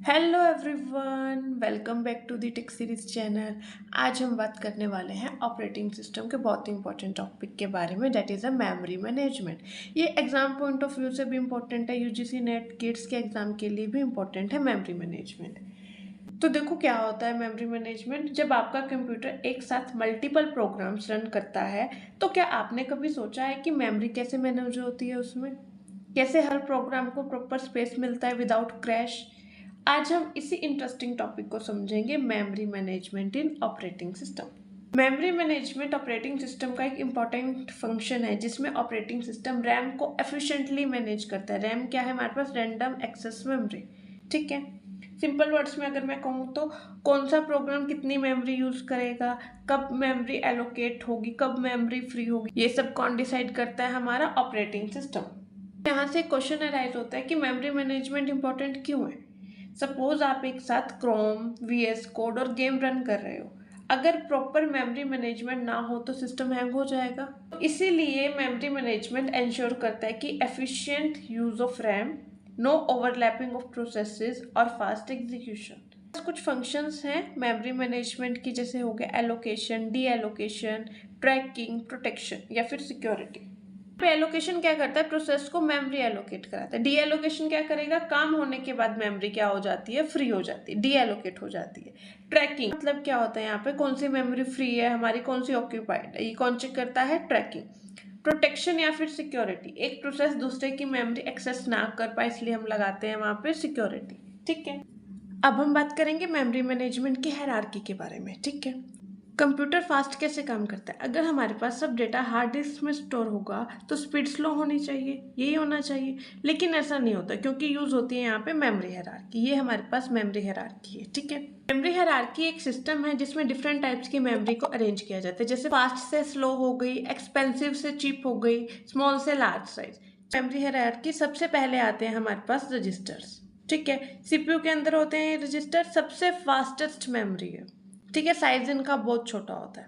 Hello everyone, welcome back to the tech series channel. आज हम बात करने वाले हैं ऑपरेटिंग सिस्टम के बहुत ही इंपॉर्टेंट टॉपिक के बारे में, that is a memory management. ये एग्जाम पॉइंट ऑफ व्यू से भी इम्पोर्टेंट है, यूजीसी नेट गेट्स के एग्जाम के लिए भी इम्पोर्टेंट है मेमोरी मैनेजमेंट। तो देखो क्या होता है मेमोरी मैनेजमेंट। जब आपका कंप्यूटर एक साथ मल्टीपल प्रोग्राम्स रन करता है तो क्या आपने कभी सोचा है कि मेमोरी कैसे मैनेज होती है, उसमें कैसे हर प्रोग्राम को प्रॉपर स्पेस मिलता है विदाउट क्रैश। आज हम इसी इंटरेस्टिंग टॉपिक को समझेंगे, memory management in operating system. Memory management operating system का एक इम्पॉर्टेंट फंक्शन है जिसमें ऑपरेटिंग सिस्टम रैम को एफिशिएंटली मैनेज करता है। रैम क्या है? हमारे पास रैंडम एक्सेस मेमोरी। ठीक है, सिंपल वर्ड्स में अगर मैं कहूँ तो कौन सा प्रोग्राम कितनी मेमोरी यूज करेगा, कब मेमोरी एलोकेट होगी, कब मेमोरी फ्री होगी, ये सब कौन डिसाइड करता है? हमारा ऑपरेटिंग सिस्टम। यहाँ से क्वेश्चन अराइज होता है कि मेमोरी मैनेजमेंट इंपॉर्टेंट क्यों है। सपोज आप एक साथ क्रोम, VS कोड और गेम रन कर रहे हो, अगर प्रॉपर मेमोरी मैनेजमेंट ना हो तो सिस्टम हैंग हो जाएगा। इसीलिए मेमोरी मैनेजमेंट इंश्योर करता है कि efficient use of RAM, no overlapping of processes और फास्ट एग्जीक्यूशन। कुछ फंक्शंस हैं मेमोरी मैनेजमेंट की, जैसे हो गया allocation, deallocation, tracking, protection या फिर सिक्योरिटी। पे एलोकेशन क्या करता है? प्रोसेस को मेमोरी एलोकेट कराता है। डी एलोकेशन क्या करेगा? काम होने के बाद मेमोरी क्या हो जाती है? फ्री हो जाती है, डी एलोकेट हो जाती है। ट्रैकिंग मतलब क्या होता है? यहाँ पे कौन सी मेमोरी फ्री है हमारी, कौन सी ऑक्यूपाइड है, ये कौन चेक करता है? ट्रैकिंग। प्रोटेक्शन या फिर सिक्योरिटी, एक प्रोसेस दूसरे की मेमोरी एक्सेस ना कर पाए इसलिए हम लगाते हैं वहां पे सिक्योरिटी। ठीक है, अब हम बात करेंगे मेमोरी मैनेजमेंट की हायरार्की के बारे में। ठीक है, कंप्यूटर फास्ट कैसे काम करता है? अगर हमारे पास सब डेटा हार्ड डिस्क में स्टोर होगा तो स्पीड स्लो होनी चाहिए, यही होना चाहिए। लेकिन ऐसा नहीं होता क्योंकि यूज होती है यहाँ पे मेमोरी हायरार्की। ये हमारे पास मेमोरी हायरार्की है। ठीक है, मेमोरी हायरार्की एक सिस्टम है जिसमें डिफरेंट टाइप्स की मेमोरी को अरेंज किया जाता है, जैसे फास्ट से स्लो हो गई, एक्सपेंसिव से चीप हो गई, स्मॉल से लार्ज साइज। मेमोरी हायरार्की सबसे पहले आते हैं हमारे पास रजिस्टर्स। ठीक है, सीपीयू के अंदर होते हैं रजिस्टर, सबसे फास्टेस्ट मेमोरी है। ठीक है, साइज इनका बहुत छोटा होता है,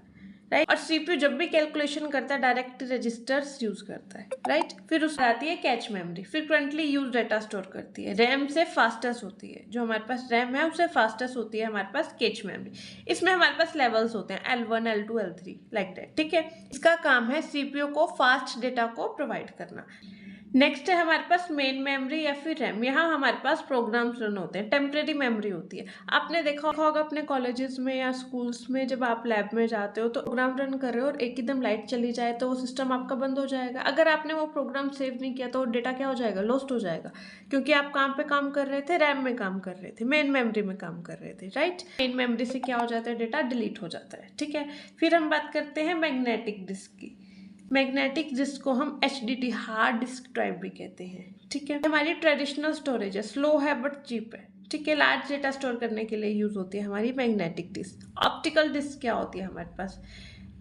राइट। और सीपीयू जब भी कैलकुलेशन करता है डायरेक्ट रजिस्टर्स यूज करता है, राइट। फिर उसमें आती है cache memory, frequently use data store करती है, रैम से फास्टेस्ट होती है। जो हमारे पास रैम है उससे फास्टेस्ट होती है हमारे पास कैच मेमोरी। इसमें हमारे पास लेवल्स होते हैं L1, L2, L3 like that. ठीक है, इसका काम है सीपीयू को फास्ट डेटा को प्रोवाइड करना। नेक्स्ट है हमारे पास मेन मेमोरी या फिर रैम। यहाँ हमारे पास प्रोग्राम्स रन होते हैं, टेम्परेरी मेमोरी होती है। आपने देखा होगा अपने कॉलेजेस में या स्कूल्स में, जब आप लैब में जाते हो तो प्रोग्राम रन कर रहे हो और एकदम लाइट चली जाए तो वो सिस्टम आपका बंद हो जाएगा। अगर आपने वो प्रोग्राम सेव नहीं किया तो डेटा क्या हो जाएगा? लॉस्ट हो जाएगा, क्योंकि आप काम पे काम कर रहे थे, रैम में काम कर रहे थे, मेन मेमोरी में काम कर रहे थे, राइट। मेन मेमोरी से क्या हो जाता है? डेटा डिलीट हो जाता है। ठीक है, फिर हम बात करते हैं मैग्नेटिक डिस्क की। मैग्नेटिक डिस्क को हम HDD हार्ड डिस्क ड्राइव भी कहते हैं। ठीक है, हमारी ट्रेडिशनल स्टोरेज है, स्लो है बट चीप है। ठीक है, लार्ज डेटा स्टोर करने के लिए यूज होती है हमारी मैग्नेटिक डिस्क। ऑप्टिकल डिस्क क्या होती है हमारे पास?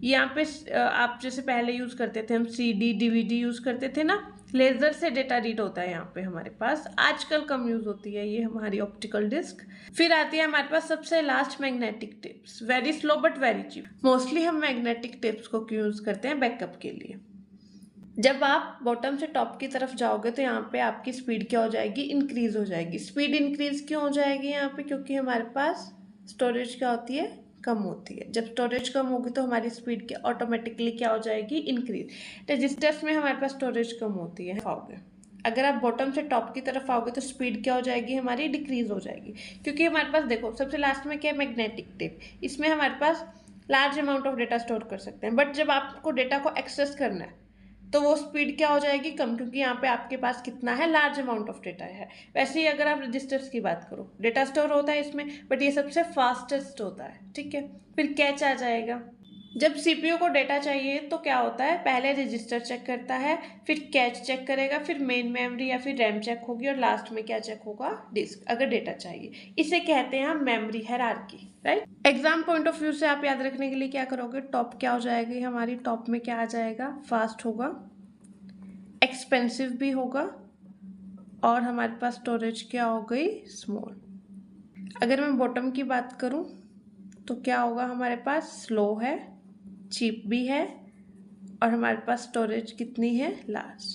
यहाँ पे आप जैसे पहले यूज करते थे हम CD DVD यूज करते थे ना, लेजर से डेटा रीड होता है यहाँ पे हमारे पास। आजकल कम यूज होती है ये हमारी ऑप्टिकल डिस्क। फिर आती है हमारे पास सबसे last magnetic tapes, very slow but very cheap. Mostly हम मैग्नेटिक टिप्स को क्यों यूज करते हैं? बैकअप के लिए। जब आप बॉटम से टॉप की तरफ जाओगे तो यहाँ पे आपकी स्पीड क्या हो जाएगी? इंक्रीज हो जाएगी। स्पीड इंक्रीज क्यों हो जाएगी यहाँ पे? क्योंकि हमारे पास स्टोरेज क्या होती है? कम होती है। जब स्टोरेज कम होगी तो हमारी स्पीड क्या ऑटोमेटिकली क्या हो जाएगी? इंक्रीज। रजिस्टर्स में हमारे पास स्टोरेज कम होती है, आओगे। अगर आप बॉटम से टॉप की तरफ आओगे तो स्पीड क्या हो जाएगी? हमारी डिक्रीज हो जाएगी, क्योंकि हमारे पास देखो सबसे लास्ट में क्या है? Magnetic tape. इसमें हमारे पास large amount of data store कर सकते हैं, बट जब आपको डेटा को एक्सेस करना है तो वो स्पीड क्या हो जाएगी? कम, क्योंकि यहाँ पे आपके पास कितना है? लार्ज अमाउंट ऑफ डेटा है। वैसे ही अगर आप रजिस्टर्स की बात करो, डेटा स्टोर होता है इसमें, बट ये सबसे फास्टेस्ट होता है। ठीक है, फिर कैच आ जाएगा। जब सीपीयू को डेटा चाहिए तो क्या होता है? पहले रजिस्टर चेक करता है, फिर कैच चेक करेगा, फिर मेन मेमोरी या फिर रैम चेक होगी और लास्ट में क्या चेक होगा? डिस्क, अगर डेटा चाहिए। इसे कहते हैं हम memory hierarchy, right. Exam point of view से आप याद रखने के लिए क्या करोगे? टॉप क्या हो जाएगी हमारी? टॉप में क्या आ जाएगा? फास्ट होगा, एक्सपेंसिव भी होगा, और हमारे पास स्टोरेज क्या हो गई? स्मॉल। अगर मैं बॉटम की बात करूं तो क्या होगा हमारे पास? स्लो है, चीप भी है, और हमारे पास स्टोरेज कितनी है? लार्ज।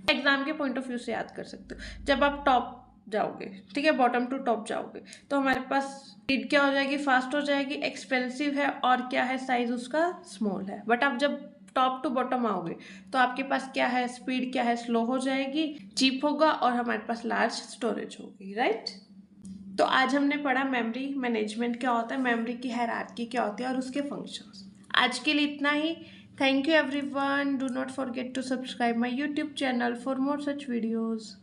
एग्जाम के पॉइंट ऑफ व्यू से याद कर सकते हो, जब आप टॉप जाओगे, ठीक है, बॉटम टू टॉप जाओगे, तो हमारे पास स्पीड क्या हो जाएगी, फास्ट हो जाएगी, एक्सपेंसिव है और क्या है, साइज उसका स्मॉल है। बट आप जब टॉप टू बॉटम आओगे तो आपके पास क्या है, स्पीड क्या है, स्लो हो जाएगी, चीप होगा और हमारे पास लार्ज स्टोरेज होगी, राइट। तो आज हमने पढ़ा मेमोरी मैनेजमेंट क्या होता है, मेमोरी की हायरार्की क्या होती है और उसके फंक्शंस। आज के लिए इतना ही। Thank you everyone, do not forget to subscribe my YouTube channel for more such videos.